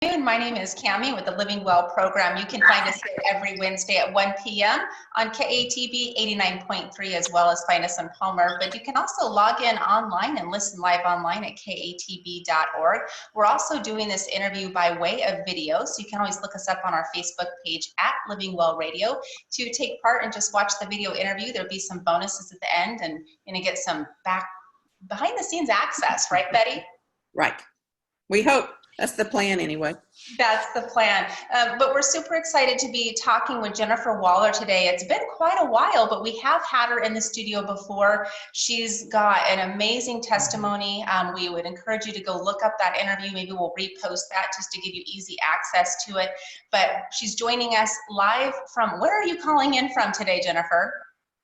My name is Cami with the Living Well program. You can find us here every Wednesday at 1 p.m. on KATB 89.3, as well as find us on Palmer. But you can also log in online and listen live online at katb.org. We're also doing this interview by way of video, so you can always look us up on our Facebook page at Living Well Radio to take part and just watch the video interview. There'll be some bonuses at the end, and you're going to get some behind the scenes access, right, Betty? Right. We hope. That's the plan anyway. That's the plan. But we're super excited to be talking with Jennifer Waller today. It's been quite a while, but we have had her in the studio before. She's got an amazing testimony. We would encourage you to go look up that interview. Maybe we'll repost that just to give you easy access to it. But she's joining us live from, where are you calling in from today, Jennifer?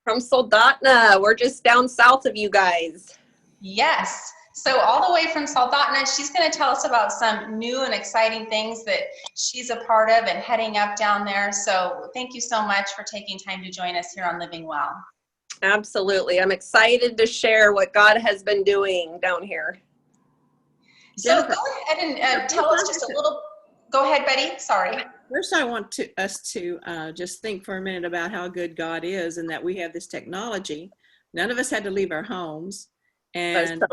From Soldotna. We're just down south of you guys. Yes. So all the way from Soldotna, she's going to tell us about some new and exciting things that she's a part of and heading up down there. So thank you so much for taking time to join us here on Living Well. Absolutely. I'm excited to share what God has been doing down here. So go ahead and tell us just a little. Go ahead, Betty. Sorry. First, I want us to just think for a minute about how good God is and that we have this technology. None of us had to leave our homes. And,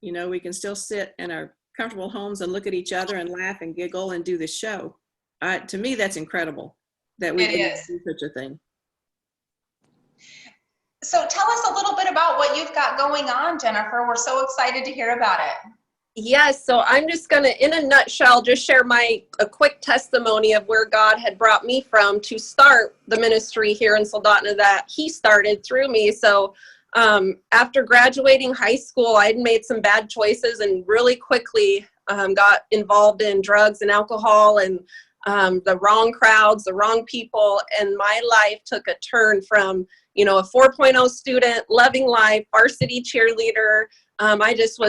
you know, we can still sit in our comfortable homes and look at each other and laugh and giggle and do the show. To me, that's incredible that we can do such a thing. So tell us a little bit about what you've got going on, Jennifer. We're so excited to hear about it. Yes, so I'm just going to, in a nutshell, just share a quick testimony of where God had brought me from to start the ministry here in Soldotna that He started through me. So after graduating high school, I had made some bad choices and really quickly got involved in drugs and alcohol and the wrong crowds, the wrong people, and my life took a turn from, you know, a 4.0 student, loving life, varsity cheerleader. I just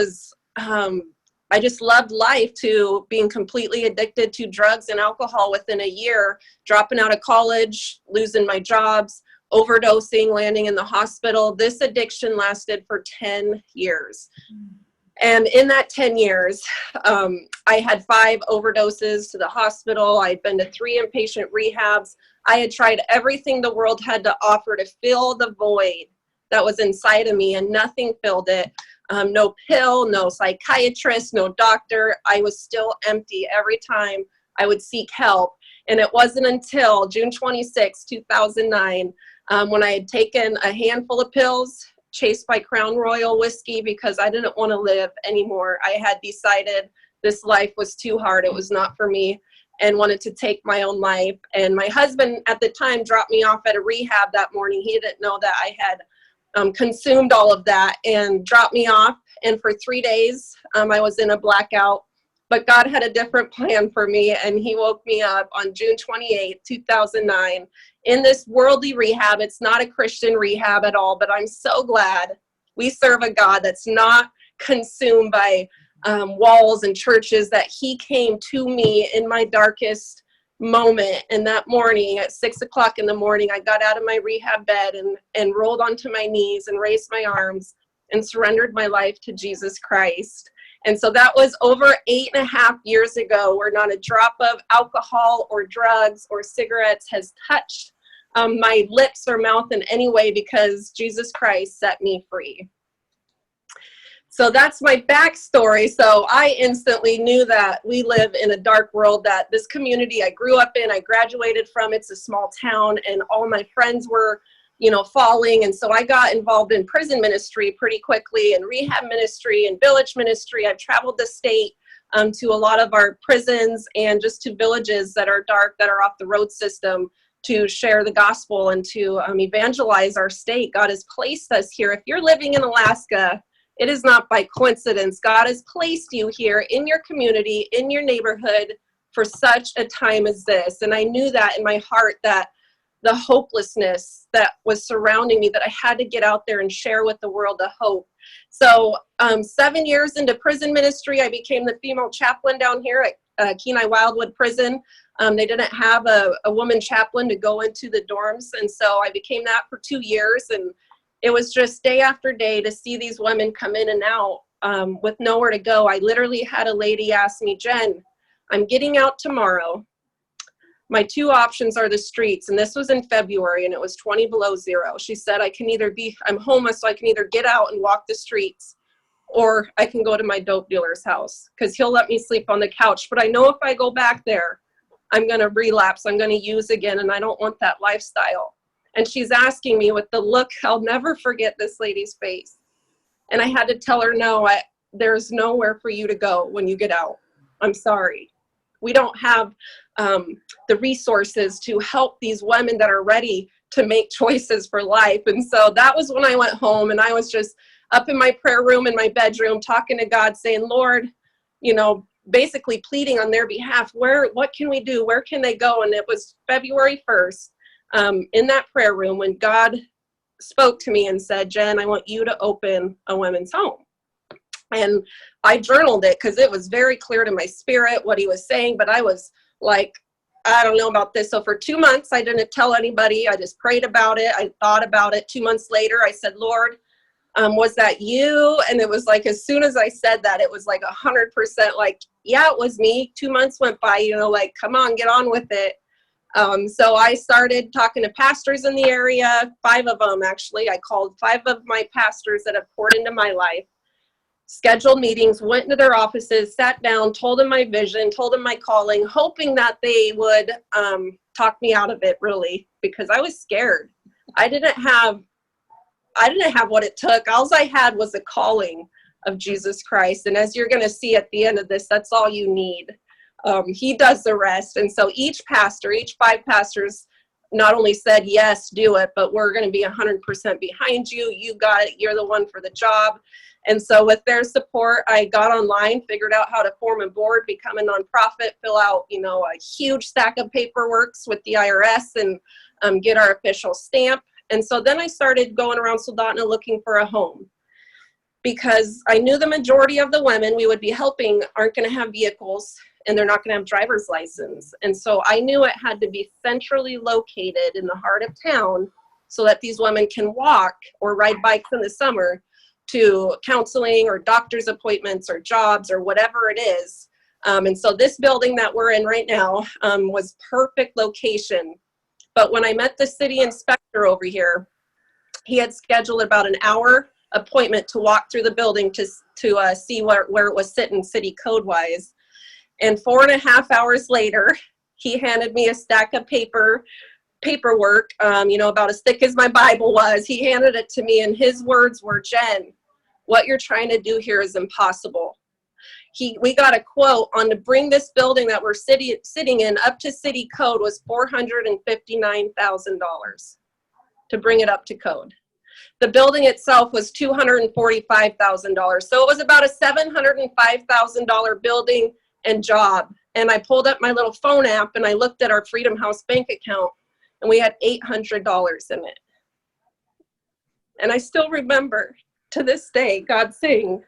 loved life, to being completely addicted to drugs and alcohol within a year, dropping out of college, losing my jobs, overdosing, landing in the hospital. This addiction lasted for 10 years. And in that 10 years, I had 5 overdoses to the hospital. I'd been to 3 inpatient rehabs. I had tried everything the world had to offer to fill the void that was inside of me, and nothing filled it. No pill, no psychiatrist, no doctor. I was still empty every time I would seek help. And it wasn't until June 26, 2009, when I had taken a handful of pills, chased by Crown Royal whiskey because I didn't want to live anymore. I had decided this life was too hard. It was not for me, and wanted to take my own life. And my husband at the time dropped me off at a rehab that morning. He didn't know that I had consumed all of that, and dropped me off. And for 3 days, I was in a blackout. But God had a different plan for me, and He woke me up on June 28, 2009, in this worldly rehab. It's not a Christian rehab at all, but I'm so glad we serve a God that's not consumed by walls and churches, that He came to me in my darkest moment. And that morning at 6 o'clock in the morning, I got out of my rehab bed and rolled onto my knees and raised my arms and surrendered my life to Jesus Christ. And so that was over 8.5 years ago, where not a drop of alcohol or drugs or cigarettes has touched my lips or mouth in any way, because Jesus Christ set me free. So that's my backstory. So I instantly knew that we live in a dark world, that this community I grew up in, I graduated from, it's a small town, and all my friends were, you know, falling. And so I got involved in prison ministry pretty quickly, and rehab ministry and village ministry. I've traveled the state to a lot of our prisons and just to villages that are dark, that are off the road system, to share the gospel and to evangelize our state. God has placed us here. If you're living in Alaska, it is not by coincidence. God has placed you here in your community, in your neighborhood, for such a time as this. And I knew that in my heart, that the hopelessness that was surrounding me, that I had to get out there and share with the world the hope. So 7 years into prison ministry, I became the female chaplain down here at Kenai Wildwood Prison. They didn't have a woman chaplain to go into the dorms. And so I became that for 2 years. And it was just day after day to see these women come in and out with nowhere to go. I literally had a lady ask me, Jen, I'm getting out tomorrow. My two options are the streets. And this was in February and it was 20 below zero. She said, I'm homeless, so I can either get out and walk the streets, or I can go to my dope dealer's house because he'll let me sleep on the couch. But I know if I go back there, I'm going to relapse. I'm going to use again. And I don't want that lifestyle. And she's asking me with the look, I'll never forget this lady's face. And I had to tell her, no, there's nowhere for you to go when you get out. I'm sorry. We don't have the resources to help these women that are ready to make choices for life. And so that was when I went home, and I was just up in my prayer room in my bedroom talking to God, saying, Lord, basically pleading on their behalf. What can we do? Where can they go? And it was February 1st in that prayer room when God spoke to me and said, Jen, I want you to open a women's home. And I journaled it because it was very clear to my spirit what he was saying, but I was like, I don't know about this. So for 2 months, I didn't tell anybody. I just prayed about it. I thought about it. 2 months later, I said, Lord, was that you? And it was like, as soon as I said that, it was like 100% like, yeah, it was me. 2 months went by, like, come on, get on with it. So I started talking to pastors in the area, 5 of them, actually. I called 5 of my pastors that have poured into my life, scheduled meetings, went into their offices, sat down, told them my vision, told them my calling, hoping that they would talk me out of it, really, because I was scared. I didn't have what it took. All I had was a calling of Jesus Christ. And as you're going to see at the end of this, that's all you need. He does the rest. And so each 5 pastors not only said, yes, do it, but we're going to be 100% behind you. You got it. You're the one for the job. And so with their support, I got online, figured out how to form a board, become a nonprofit, fill out, a huge stack of paperwork with the IRS and get our official stamp. And so then I started going around Soldotna looking for a home, because I knew the majority of the women we would be helping aren't going to have vehicles and they're not going to have driver's license. And so I knew it had to be centrally located in the heart of town so that these women can walk or ride bikes in the summer to counseling or doctor's appointments or jobs or whatever it is. And so this building that we're in right now was perfect location. But when I met the city inspector over here, he had scheduled about an hour appointment to walk through the building to see where it was sitting city code wise. And 4.5 hours later, he handed me a stack of paperwork, about as thick as my Bible was. He handed it to me, and his words were, Jen, what you're trying to do here is impossible. We got a quote on to bring this building that we're sitting in up to city code was $459,000 to bring it up to code. The building itself was $245,000. So it was about a $705,000 building and job. And I pulled up my little phone app and I looked at our Freedom House bank account, and we had $800 in it. And I still remember to this day God saying,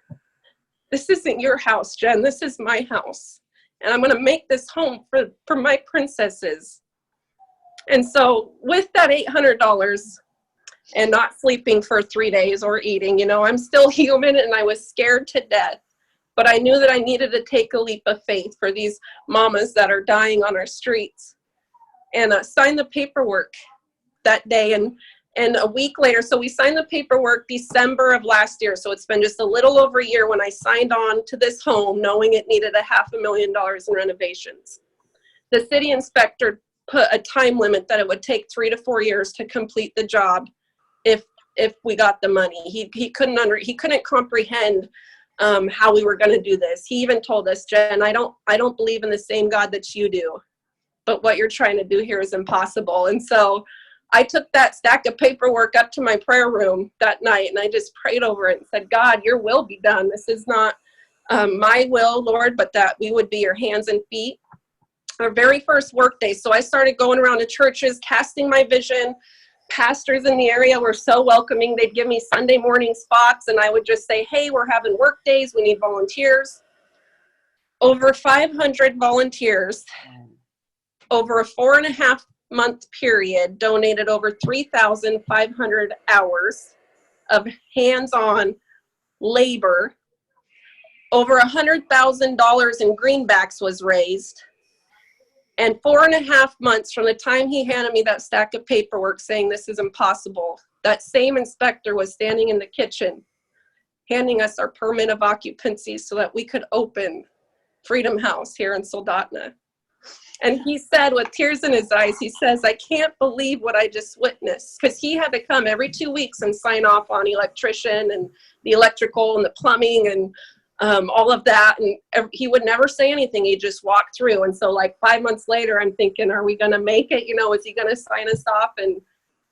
this isn't your house, Jen. This is my house. And I'm going to make this home for my princesses. And so with that $800 and not sleeping for 3 days or eating, I'm still human and I was scared to death. But I knew that I needed to take a leap of faith for these mamas that are dying on our streets. And signed the paperwork that day. And a week later, so we signed the paperwork December of last year. So it's been just a little over a year when I signed on to this home, knowing it needed $500,000 in renovations. The city inspector put a time limit that it would take 3 to 4 years to complete the job if we got the money. He couldn't comprehend how we were going to do this. He even told us, Jen, I don't believe in the same God that you do, but what you're trying to do here is impossible. And so I took that stack of paperwork up to my prayer room that night, and I just prayed over it and said, God, your will be done. This is not my will, Lord, but that we would be your hands and feet. Our very first work day. So I started going around to churches, casting my vision. Pastors in the area were so welcoming. They'd give me Sunday morning spots, and I would just say, hey, we're having work days. We need volunteers. Over 500 volunteers over a 4.5-month period donated over 3,500 hours of hands-on labor over $100,000 in greenbacks was raised. And 4.5 months from the time he handed me that stack of paperwork saying this is impossible, that same inspector was standing in the kitchen handing us our permit of occupancy so that we could open Freedom House here in Soldotna. And he said with tears in his eyes, he says, I can't believe what I just witnessed. Because he had to come every 2 weeks and sign off on electrician and the electrical and the plumbing and all of that. And he would never say anything. He'd just walk through. And so like 5 months later, I'm thinking, are we going to make it? You know, is he going to sign us off? And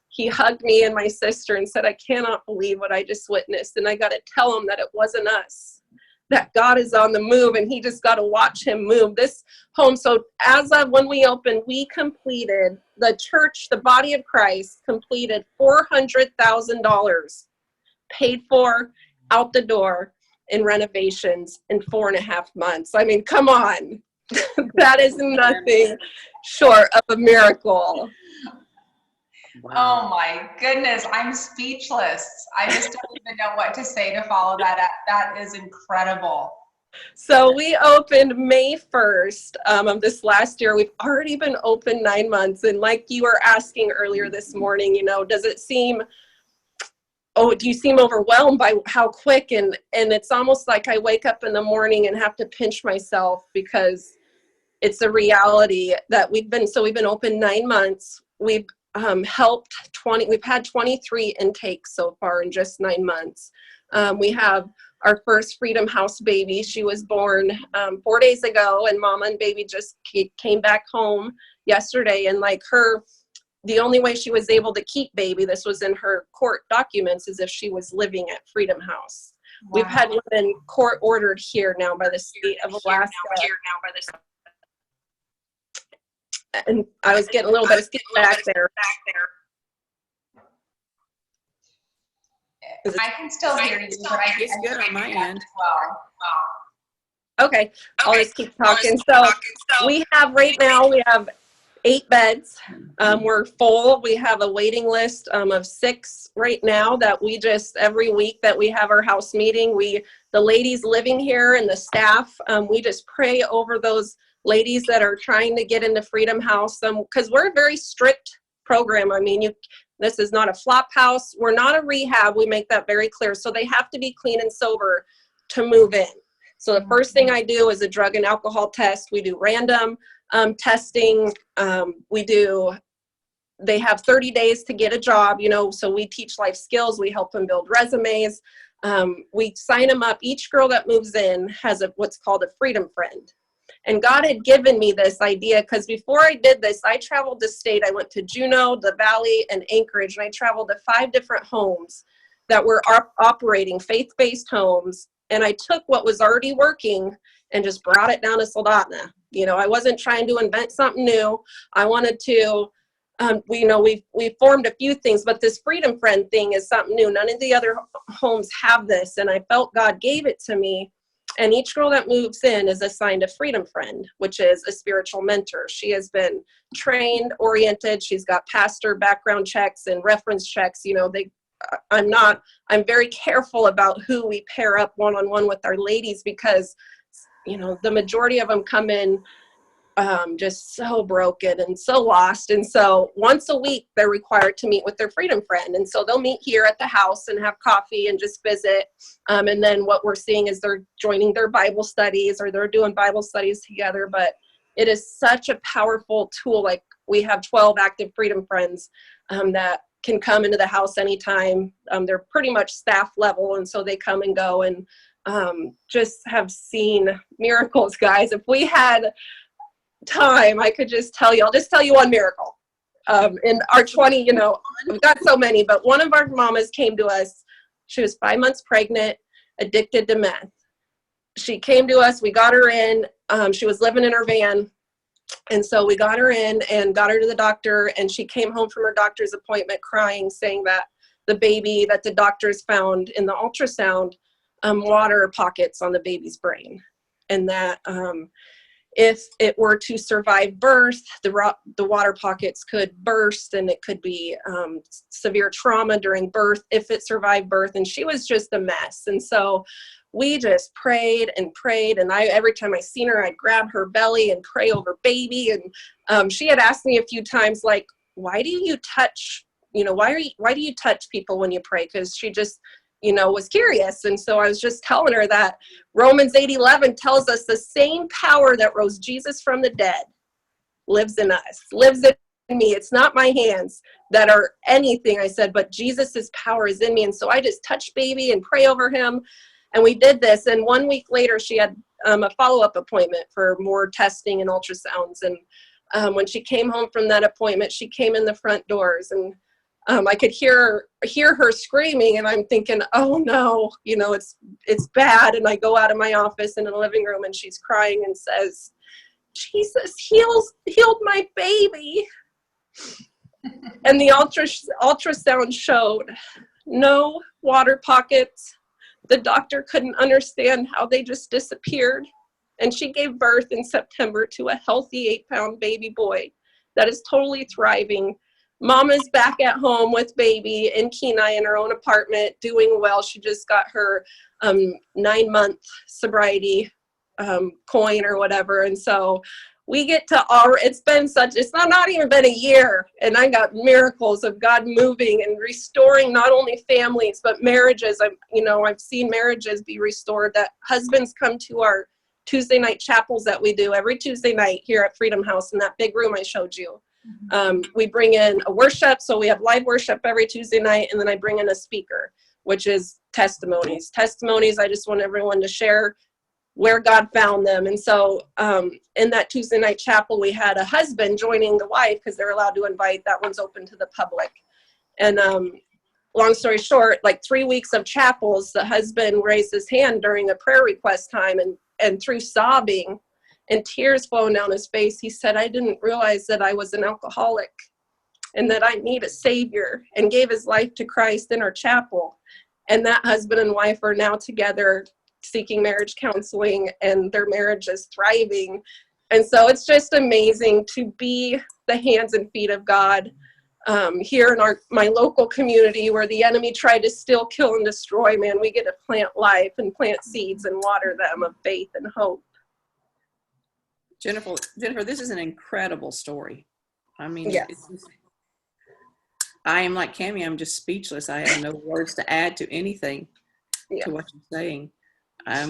he hugged me and my sister and said, I cannot believe what I just witnessed. And I got to tell him that it wasn't us, that God is on the move, and he just got to watch him move this home. So as of when we opened, we completed, the church, the body of Christ, completed $400,000 paid for out the door in renovations in 4.5 months. I mean, come on. That is nothing short of a miracle. Wow. Oh my goodness, I'm speechless. I just don't even know what to say to follow that up. That is incredible. So we opened May 1st of this last year. We've already been open 9 months. And like you were asking earlier this morning, you know, does it seem, do you seem overwhelmed by how quick? And it's almost like I wake up in the morning and have to pinch myself because it's a reality that we've been open 9 months. We've we've had 23 intakes so far in just 9 months. We have our first Freedom House baby. She was born 4 days ago, and mama and baby just came back home yesterday. And like the only way she was able to keep baby, this was in her court documents, is if she was living at Freedom House. Wow. We've had women court ordered here now by the state of Alaska. And I was getting a little bit of back there. I can still hear you, but it's good on my end. Okay, I'll just keep talking. So we have right now, we have 8 beds. We're full. We have a waiting list of 6 right now that we just, every week that we have our house meeting, the ladies living here and the staff, we just pray over those ladies that are trying to get into Freedom House, because we're a very strict program. I mean, this is not a flop house. We're not a rehab. We make that very clear. So they have to be clean and sober to move in. So the first thing I do is a drug and alcohol test. We do random testing. They have 30 days to get a job, you know, so we teach life skills. We help them build resumes. We sign them up. Each girl that moves in has what's called a Freedom Friend. And God had given me this idea because before I did this, I traveled the state. I went to Juneau, the Valley, and Anchorage, and I traveled to 5 different homes that were operating faith-based homes. And I took what was already working and just brought it down to Soldotna. You know, I wasn't trying to invent something new. I wanted to, we formed a few things, but this Freedom Friend thing is something new. None of the other homes have this, and I felt God gave it to me. And each girl that moves in is assigned a Freedom Friend, which is a spiritual mentor. She has been trained, oriented. She's got pastor background checks and reference checks. You know, I'm very careful about who we pair up one-on-one with our ladies because, you know, the majority of them come in just so broken and so lost. And so once a week, they're required to meet with their Freedom Friend. And so they'll meet here at the house and have coffee and just visit. And then what we're seeing is they're joining their Bible studies or they're doing Bible studies together. But it is such a powerful tool. Like we have 12 active Freedom Friends that can come into the house anytime. They're pretty much staff level. And so they come and go and just have seen miracles, guys. If we had time, I could just tell you, I'll just tell you one miracle. In our 20, you know, we've got so many, but one of our mamas came to us. She was 5 months pregnant, addicted to meth. She came to us, we got her in, she was living in her van. And so we got her in and got her to the doctor, and she came home from her doctor's appointment crying, saying that the baby that the doctors found in the ultrasound, water pockets on the baby's brain. And that if it were to survive birth, the water pockets could burst and it could be severe trauma during birth if it survived birth. And she was just a mess. And so we just prayed and prayed. And every time I seen her, I'd grab her belly and pray over baby. And she had asked me a few times, like, why do you touch, why do you touch people when you pray? Because she just, was curious. And so I was just telling her that Romans 8:11 tells us the same power that rose Jesus from the dead lives in us, lives in me. It's not my hands that are anything, I said, but Jesus's power is in me. And so I just touched baby and pray over him. And we did this. And 1 week later, she had a follow-up appointment for more testing and ultrasounds. And when she came home from that appointment, she came in the front doors, and I could hear her screaming, and I'm thinking, oh no, it's bad. And I go out of my office in the living room, and she's crying and says, Jesus healed my baby. And the ultrasound showed no water pockets. The doctor couldn't understand how they just disappeared. And she gave birth in September to a healthy 8-pound baby boy that is totally thriving. Mama's back at home with baby in Kenai in her own apartment, doing well. She just got her 9-month sobriety coin or whatever. And so we get to it's not even been a year, and I got miracles of God moving and restoring not only families, but marriages. I've seen marriages be restored, that husbands come to our Tuesday night chapels that we do every Tuesday night here at Freedom House in that big room I showed you. We bring in a worship, so we have live worship every Tuesday night, and then I bring in a speaker, which is testimonies. I just want everyone to share where God found them. And so in that Tuesday night chapel, we had a husband joining the wife, because they're allowed to invite. That one's open to the public. And long story short, like 3 weeks of chapels, the husband raised his hand during a prayer request time, and through sobbing and tears flowing down his face, he said, I didn't realize that I was an alcoholic and that I need a savior, and gave his life to Christ in our chapel. And that husband and wife are now together seeking marriage counseling, and their marriage is thriving. And so it's just amazing to be the hands and feet of God here in my local community, where the enemy tried to steal, kill, and destroy. Man, we get to plant life and plant seeds and water them of faith and hope. Jennifer, this is an incredible story. I mean, yes. I am like Cammie. I'm just speechless. I have no words to add to anything to what you're saying.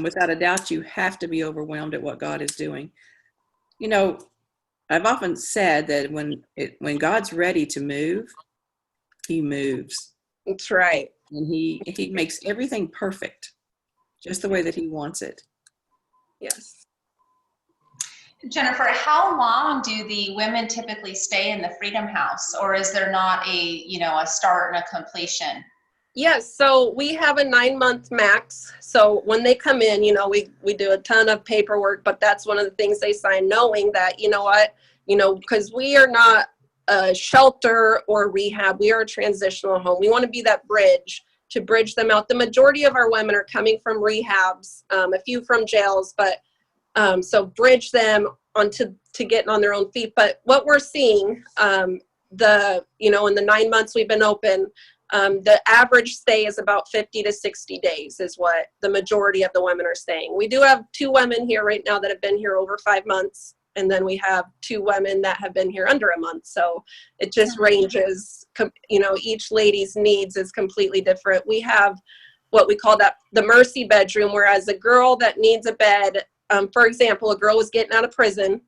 Without a doubt, you have to be overwhelmed at what God is doing. I've often said that when God's ready to move, he moves. That's right. And he makes everything perfect, just the way that he wants it. Yes. Jennifer, how long do the women typically stay in the Freedom House, or is there not a start and a completion? Yes, so we have a 9-month max. So when they come in, we do a ton of paperwork, but that's one of the things they sign, knowing that, because we are not a shelter or rehab, we are a transitional home. We want to be that bridge to bridge them out. The majority of our women are coming from rehabs, a few from jails, but so bridge them onto getting on their own feet. But what we're seeing, in the 9 months we've been open, the average stay is about 50 to 60 days is what the majority of the women are staying. We do have 2 women here right now that have been here over 5 months. And then we have 2 women that have been here under a month. So it just ranges, each lady's needs is completely different. We have what we call the mercy bedroom, whereas a girl that needs a bed, for example, a girl was getting out of prison.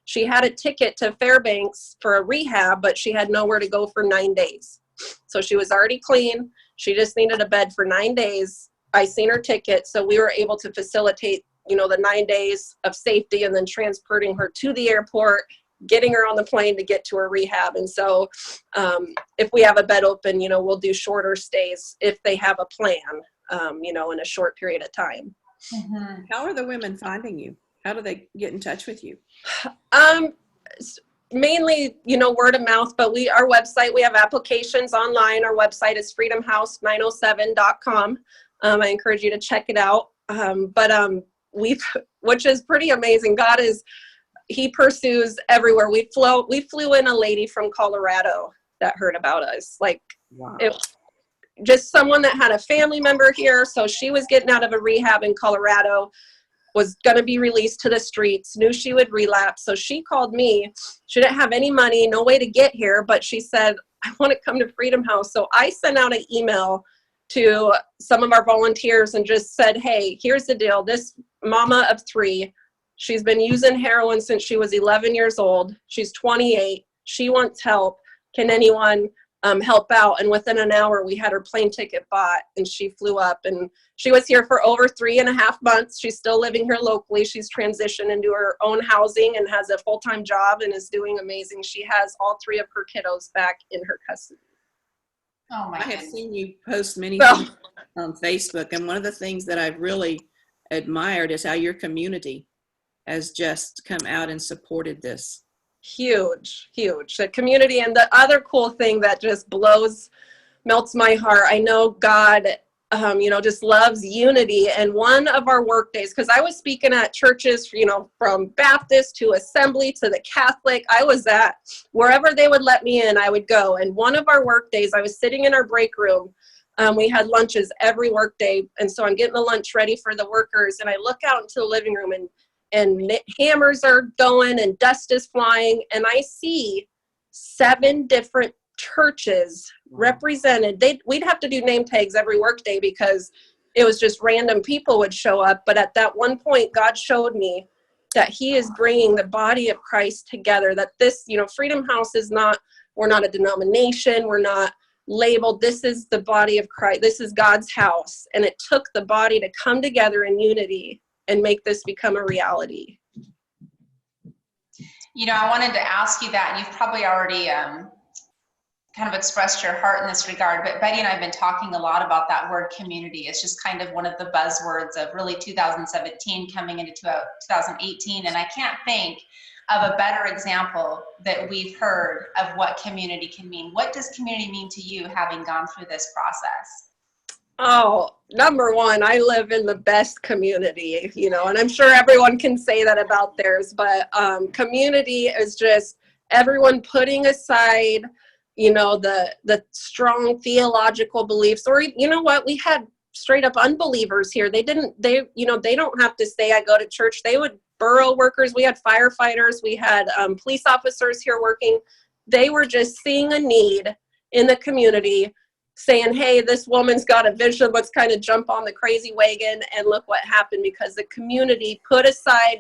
She had a ticket to Fairbanks for a rehab, but she had nowhere to go for 9 days. So she was already clean. She just needed a bed for 9 days. I seen her ticket. So we were able to facilitate, the 9 days of safety, and then transporting her to the airport, getting her on the plane to get to her rehab. And so if we have a bed open, we'll do shorter stays if they have a plan, in a short period of time. Mm-hmm. How are the women finding you? How do they get in touch with you? Mainly, word of mouth, but our website, we have applications online. Our website is freedomhouse907.com. I encourage you to check it out. Which is pretty amazing. God he pursues everywhere. We flew in a lady from Colorado that heard about us. Wow. just someone that had a family member here. So she was getting out of a rehab in Colorado, was going to be released to the streets, knew she would relapse. So she called me. She didn't have any money, no way to get here, but she said, I want to come to Freedom House. So I sent out an email to some of our volunteers and just said, hey, here's the deal. This mama of 3, she's been using heroin since she was 11 years old. She's 28. She wants help. Can anyone help out? And within an hour, we had her plane ticket bought, and she flew up, and she was here for over 3.5 months. She's still living here locally. She's transitioned into her own housing and has a full-time job and is doing amazing. She has all 3 of her kiddos back in her custody. Oh my I have goodness. seen you post many things on Facebook, and one of the things that I've really admired is how your community has just come out and supported this. Huge. The community. And the other cool thing that just melts my heart, I know God, just loves unity. And one of our work days, because I was speaking at churches, from Baptist to Assembly to the Catholic, I was at wherever they would let me in, I would go. And one of our work days, I was sitting in our break room. We had lunches every work day. And so I'm getting the lunch ready for the workers. And I look out into the living room, and hammers are going and dust is flying. And I see 7 different churches represented. We'd have to do name tags every workday because it was just random people would show up. But at that one point, God showed me that he is bringing the body of Christ together, that this, Freedom House we're not a denomination. We're not labeled. This is the body of Christ. This is God's house. And it took the body to come together in unity and make this become a reality. I wanted to ask you that, and you've probably already kind of expressed your heart in this regard, but Betty and I have been talking a lot about that word community. It's just kind of one of the buzzwords of really 2017 coming into 2018, and I can't think of a better example that we've heard of what community can mean. What does community mean to you, having gone through this process? Oh, number one, I live in the best community, and I'm sure everyone can say that about theirs, but community is just everyone putting aside, the strong theological beliefs, or, we had straight up unbelievers here. They don't have to say, I go to church. They would, borough workers, we had firefighters, we had police officers here working. They were just seeing a need in the community, saying, hey, this woman's got a vision, let's kind of jump on the crazy wagon. And look what happened, because the community put aside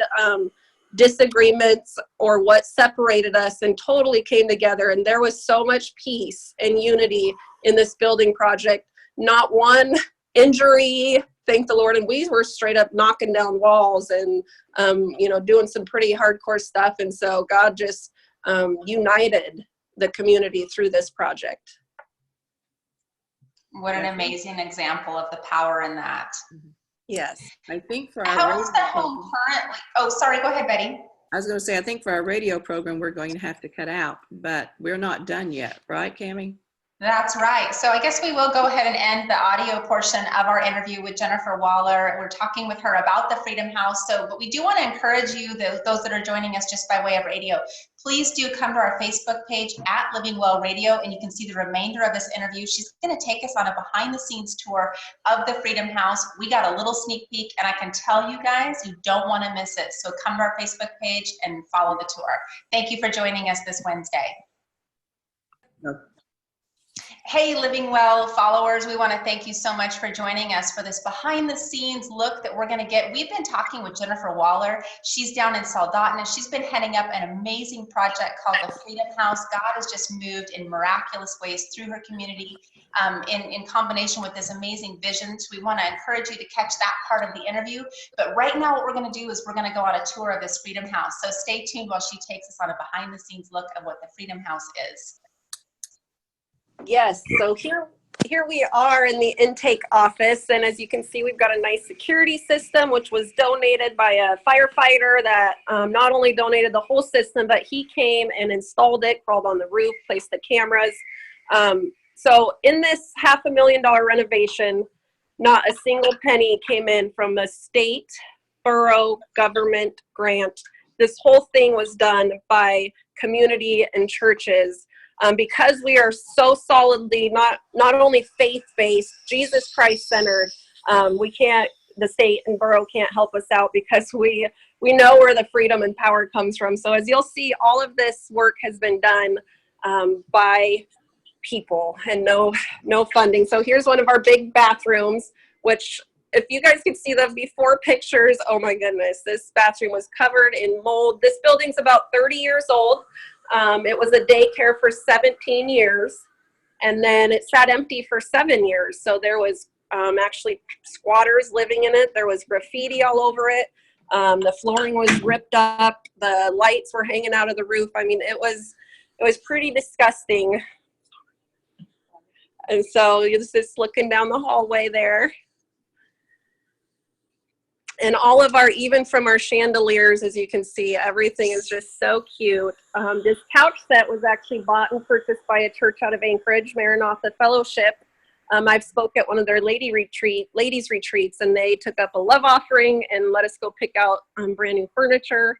disagreements or what separated us and totally came together. And there was so much peace and unity in this building project. Not one injury, thank the Lord. And we were straight up knocking down walls and, doing some pretty hardcore stuff. And so God just united the community through this project. What an amazing example of the power in that. Yes. I think for our How is the home currently? Oh, sorry, go ahead, Betty. I was going to say, I think for our radio program, we're going to have to cut out, but we're not done yet. Right, Cammie? That's right. So I guess we will go ahead and end the audio portion of our interview with Jennifer Waller. We're talking with her about the Freedom House. But we do want to encourage you, those that are joining us just by way of radio, please do come to our Facebook page at Living Well Radio, and you can see the remainder of this interview. She's going to take us on a behind the scenes tour of the Freedom House. We got a little sneak peek, and I can tell you guys, you don't want to miss it. So come to our Facebook page and follow the tour. Thank you for joining us this Wednesday. Hey, Living Well followers, we want to thank you so much for joining us for this behind the scenes look that we're going to get. We've been talking with Jennifer Waller. She's down in Soldotna. She's been heading up an amazing project called the Freedom House. God has just moved in miraculous ways through her community in combination with this amazing vision. So we want to encourage you to catch that part of the interview. But right now what we're going to do is we're going to go on a tour of this Freedom House. So stay tuned while she takes us on a behind the scenes look of what the Freedom House is. Yes, so here we are in the intake office, and as you can see, we've got a nice security system, which was donated by a firefighter that not only donated the whole system, but he came and installed it, crawled on the roof, placed the cameras. So in this $500,000 renovation, not a single penny came in from the state, borough, government grant. This whole thing was done by community and churches. Because we are so solidly not only faith-based, Jesus Christ-centered, the state and borough can't help us out because we know where the freedom and power comes from. So as you'll see, all of this work has been done by people and no funding. So here's one of our big bathrooms, which if you guys could see the before pictures, oh my goodness, this bathroom was covered in mold. This building's about 30 years old. It was a daycare for 17 years, and then it sat empty for 7 years. So there was actually squatters living in it. There was graffiti all over it. The flooring was ripped up. The lights were hanging out of the roof. I mean, it was pretty disgusting. And so you're just looking down the hallway there. And all of even from our chandeliers, as you can see, everything is just so cute. This couch set was actually bought and purchased by a church out of Anchorage, Maranatha Fellowship. I've spoke at one of their ladies retreats, and they took up a love offering and let us go pick out brand new furniture.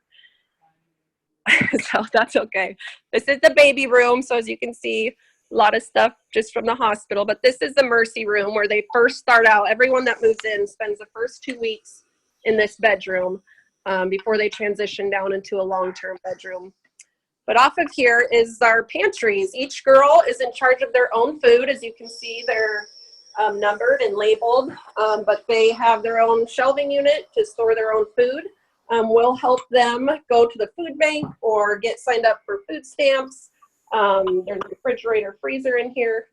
So that's okay. This is the baby room. So as you can see, a lot of stuff just from the hospital, but this is the Mercy room where they first start out. Everyone that moves in spends the first 2 weeks in this bedroom before they transition down into a long-term bedroom. But off of here is our pantries. Each girl is in charge of their own food. As you can see, they're numbered and labeled, but they have their own shelving unit to store their own food. We'll help them go to the food bank or get signed up for food stamps. There's a refrigerator, freezer in here,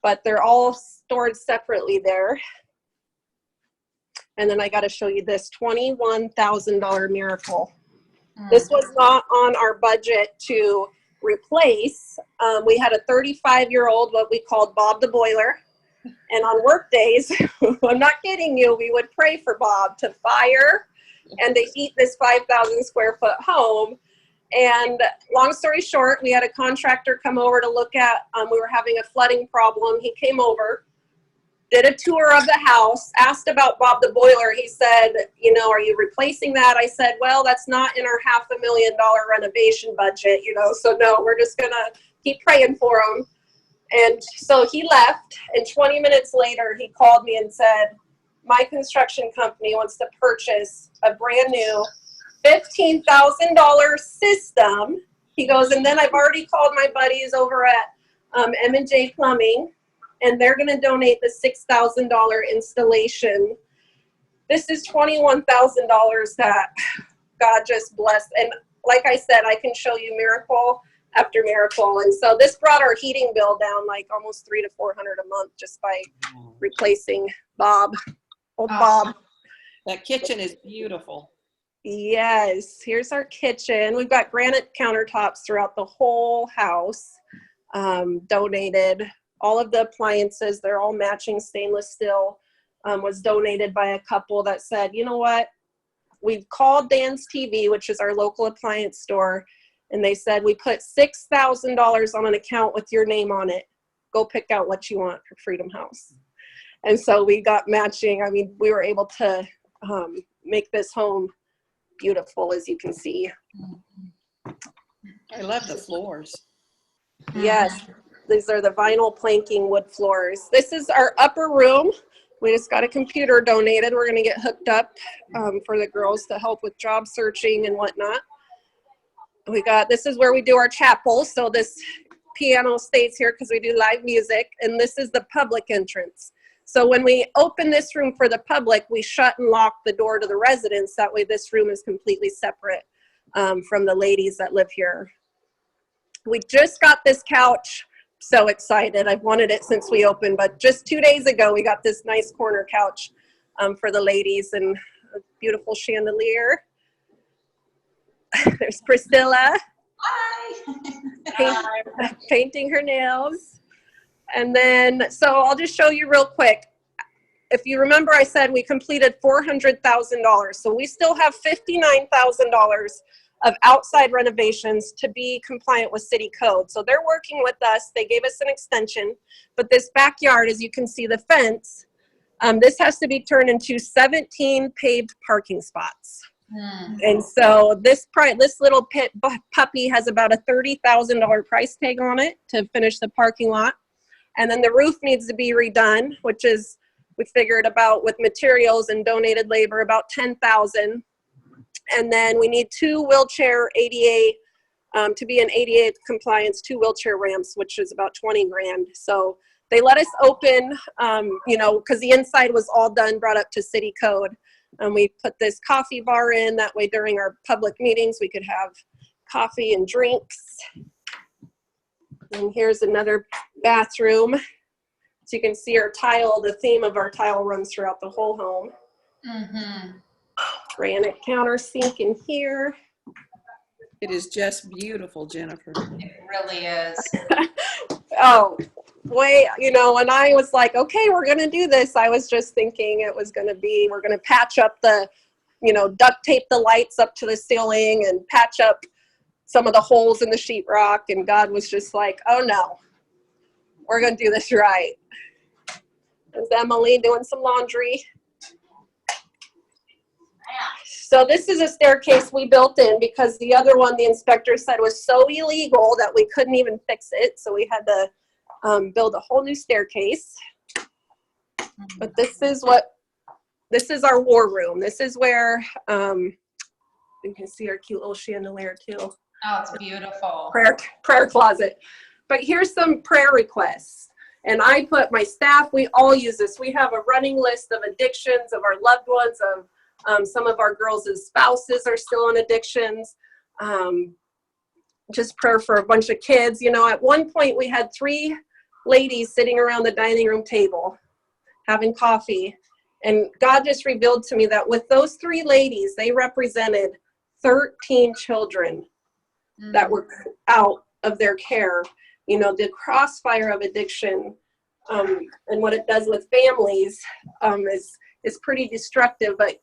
but they're all stored separately there. And then I got to show you this $21,000 miracle. This was not on our budget to replace. We had a 35-year-old, what we called Bob the Boiler. And on work days, I'm not kidding you, we would pray for Bob to fire and to heat this 5,000 square foot home. And long story short, we had a contractor come over to look at, we were having a flooding problem. He came over, did a tour of the house, asked about Bob the Boiler. He said, you know, are you replacing that? I said, well, that's not in our $500,000 renovation budget, you know, so no, we're just going to keep praying for him. And so he left, and 20 minutes later, he called me and said, my construction company wants to purchase a brand new $15,000 system. He goes, and then I've already called my buddies over at M&J Plumbing, and they're going to donate the $6,000 installation. This is $21,000 that God just blessed. And like I said, I can show you miracle after miracle. And so this brought our heating bill down like almost $300 to $400 a month just by replacing Bob. Old Bob. That kitchen is beautiful. Yes, here's our kitchen. We've got granite countertops throughout the whole house, donated. All of the appliances, they're all matching stainless steel, was donated by a couple that said, you know what, we called Dan's TV, which is our local appliance store, and they said, we put $6,000 on an account with your name on it. Go pick out what you want for Freedom House. And so we got matching. I mean, we were able to make this home beautiful, as you can see. I love the floors. Yes. These are the vinyl planking wood floors. This is our upper room. We just got a computer donated. We're going to get hooked up for the girls to help with job searching and whatnot. This is where we do our chapel. So this piano stays here because we do live music. And this is the public entrance. So when we open this room for the public, we shut and lock the door to the residents. That way this room is completely separate from the ladies that live here. We just got this couch. So excited. I've wanted it since we opened, but just 2 days ago, we got this nice corner couch for the ladies and a beautiful chandelier. There's Priscilla. Hi. Painting her nails. And then, so I'll just show you real quick. If you remember, I said we completed $400,000. So we still have $59,000 of outside renovations to be compliant with city code. So they're working with us. They gave us an extension, but this backyard, as you can see the fence, this has to be turned into 17 paved parking spots. And so this little puppy has about a $30,000 price tag on it to finish the parking lot. And then the roof needs to be redone, which is, we figured about with materials and donated labor, about $10,000. And then we need 2 wheelchair ADA, to be in ADA compliance, 2 wheelchair ramps, which is about 20 grand. So they let us open, you know, because the inside was all done, brought up to city code. And we put this coffee bar in, that way during our public meetings, we could have coffee and drinks. And here's another bathroom. So you can see our tile, the theme of our tile runs throughout the whole home. Granite counter sink in here. It is just beautiful, Jennifer. It really is. Oh, boy, you know, when I was like, okay, we're going to do this, I was just thinking it was going to be, we're going to patch up the, you know, duct tape the lights up to the ceiling and patch up some of the holes in the sheetrock. And God was just like, oh no, we're going to do this right. There's Emily doing some laundry. So this is a staircase we built in because the other one, the inspector said was so illegal that we couldn't even fix it. So we had to build a whole new staircase. But this is our war room. This is where, you can see our cute little chandelier too. Oh, it's beautiful. Prayer closet. But here's some prayer requests. And I put my staff, we all use this. We have a running list of addictions of our loved ones, of some of our girls' spouses are still on addictions. Just prayer for a bunch of kids. You know, at one point we had 3 ladies sitting around the dining room table having coffee. And God just revealed to me that with those 3 ladies, they represented 13 children that were out of their care. You know, the crossfire of addiction and what it does with families is pretty destructive, but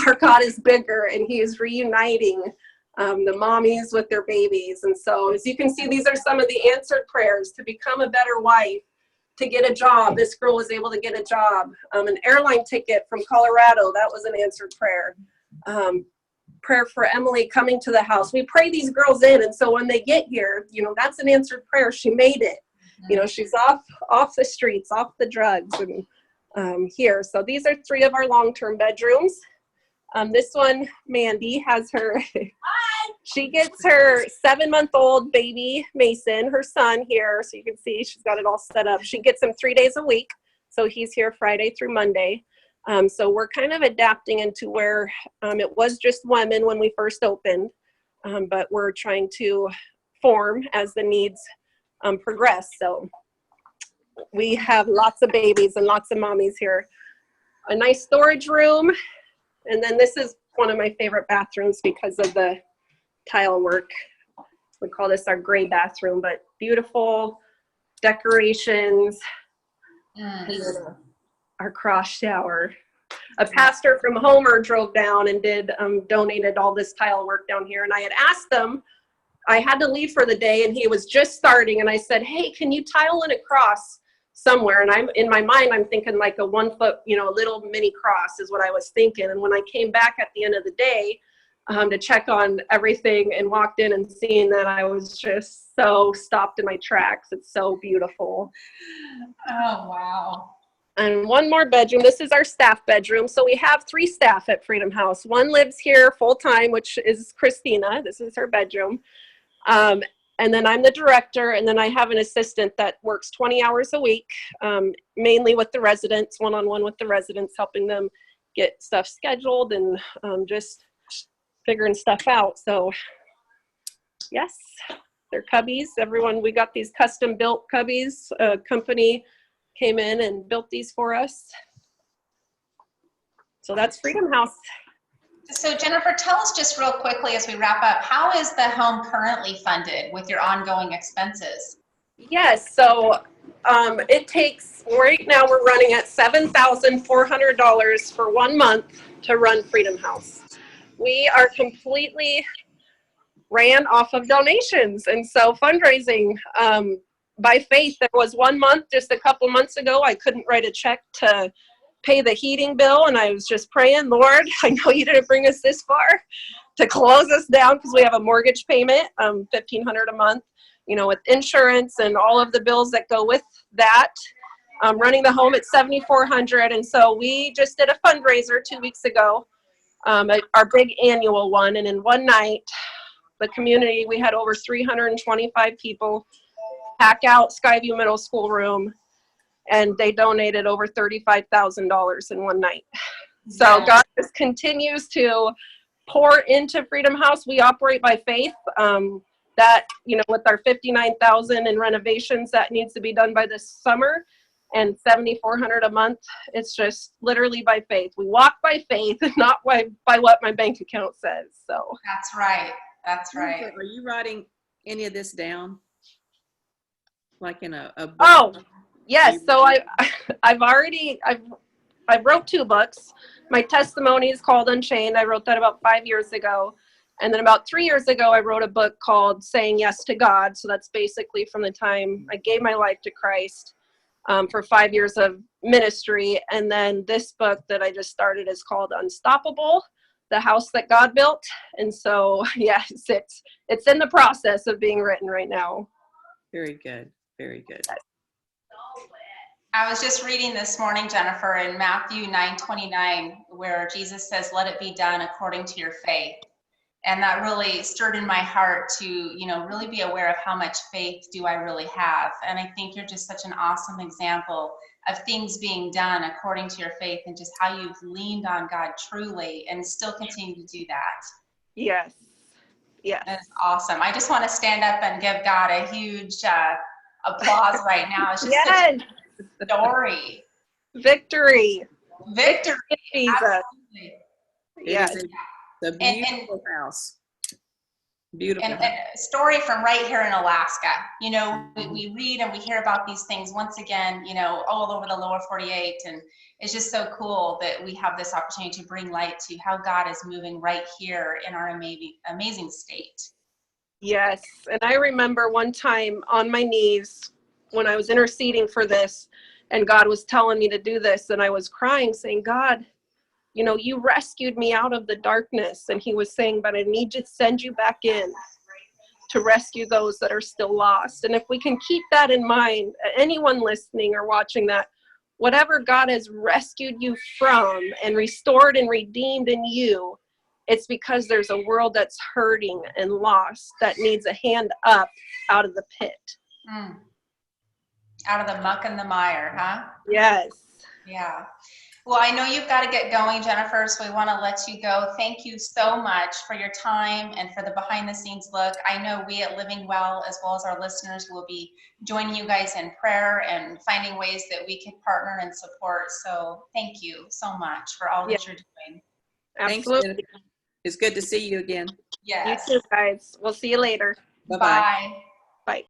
our God is bigger, and he is reuniting the mommies with their babies. And so as you can see, these are some of the answered prayers: to become a better wife, to get a job. This girl was able to get a job. An airline ticket from Colorado, that was an answered prayer. Prayer for Emily coming to the house. We pray these girls in, and so when they get here, you know, that's an answered prayer. She made it. You know, she's off the streets, off the drugs, and here. So these are 3 of our long-term bedrooms. This one, Mandy has her, she gets her 7-month-old baby, Mason, her son here. So you can see she's got it all set up. She gets him 3 days a week. So he's here Friday through Monday. So we're kind of adapting into where it was just women when we first opened, but we're trying to form as the needs progress. So we have lots of babies and lots of mommies here. A nice storage room. And then this is one of my favorite bathrooms because of the tile work. We call this our gray bathroom, but beautiful decorations. Our cross shower. A pastor from Homer drove down and donated all this tile work down here. And I had asked them, I had to leave for the day and he was just starting. And I said, hey, can you tile in a cross somewhere? And in my mind, I'm thinking like a 1 foot, you know, little mini cross is what I was thinking. And when I came back at the end of the day to check on everything and walked in and seeing that, I was just so stopped in my tracks. It's so beautiful. Oh, wow. And one more bedroom. This is our staff bedroom. So we have 3 staff at Freedom House. One lives here full time, which is Christina. This is her bedroom. And then I'm the director, and then I have an assistant that works 20 hours a week, mainly with the residents, one-on-one with the residents, helping them get stuff scheduled and just figuring stuff out. So yes, they're cubbies. Everyone, we got these custom built cubbies. A company came in and built these for us. So that's Freedom House. So Jennifer, tell us just real quickly as we wrap up, how is the home currently funded with your ongoing expenses? Yes, so it takes, right now we're running at $7,400 for 1 month to run Freedom House. We are completely ran off of donations, and so fundraising by faith. There was 1 month just a couple months ago I couldn't write a check to pay the heating bill, and I was just praying, Lord, I know you didn't bring us this far to close us down because we have a mortgage payment, $1,500 a month, you know, with insurance and all of the bills that go with that. Running the home at $7,400, and so we just did a fundraiser 2 weeks ago, our big annual one, and in one night, the community, we had over 325 people pack out Skyview Middle School room, and they donated over $35,000 in one night. So God just continues to pour into Freedom House. We operate by faith. That, you know, with our $59,000 in renovations that needs to be done by this summer, and $7,400 a month, it's just literally by faith. We walk by faith and not by what my bank account says. So that's right. That's right. Are you writing any of this down? Like in a book? Oh, yes. So I wrote 2 books. My testimony is called Unchained. I wrote that about 5 years ago. And then about 3 years ago, I wrote a book called Saying Yes to God. So that's basically from the time I gave my life to Christ, for 5 years of ministry. And then this book that I just started is called Unstoppable, the house that God built. And so, yes, it's in the process of being written right now. Very good. Very good. I was just reading this morning, Jennifer, in Matthew 9:29, where Jesus says, "Let it be done according to your faith." And that really stirred in my heart to, you know, really be aware of how much faith do I really have. And I think you're just such an awesome example of things being done according to your faith, and just how you've leaned on God truly and still continue to do that. Yes. Yes. That's awesome. I just want to stand up and give God a huge applause right now. It's just Yes. such a story. Victory. Victory. Jesus. Absolutely. Yes. The beautiful house. Beautiful. And a story from right here in Alaska. You know, we read and we hear about these things once again, you know, all over the lower 48. And it's just so cool that we have this opportunity to bring light to how God is moving right here in our amazing state. Yes. And I remember one time on my knees when I was interceding for this, and God was telling me to do this, and I was crying saying, God, you know, you rescued me out of the darkness. And he was saying, but I need to send you back in to rescue those that are still lost. And if we can keep that in mind, anyone listening or watching that, whatever God has rescued you from and restored and redeemed in you, it's because there's a world that's hurting and lost that needs a hand up out of the pit. Out of the muck and the mire, huh? Yes. Yeah. Well, I know you've got to get going, Jennifer, so we want to let you go. Thank you so much for your time and for the behind the scenes look. I know we at Living Well, as well as our listeners, will be joining you guys in prayer and finding ways that we can partner and support. So thank you so much for all that you're doing. Absolutely. Thanks, it's good to see you again. Yes. You too, guys. We'll see you later. Bye-bye. Bye.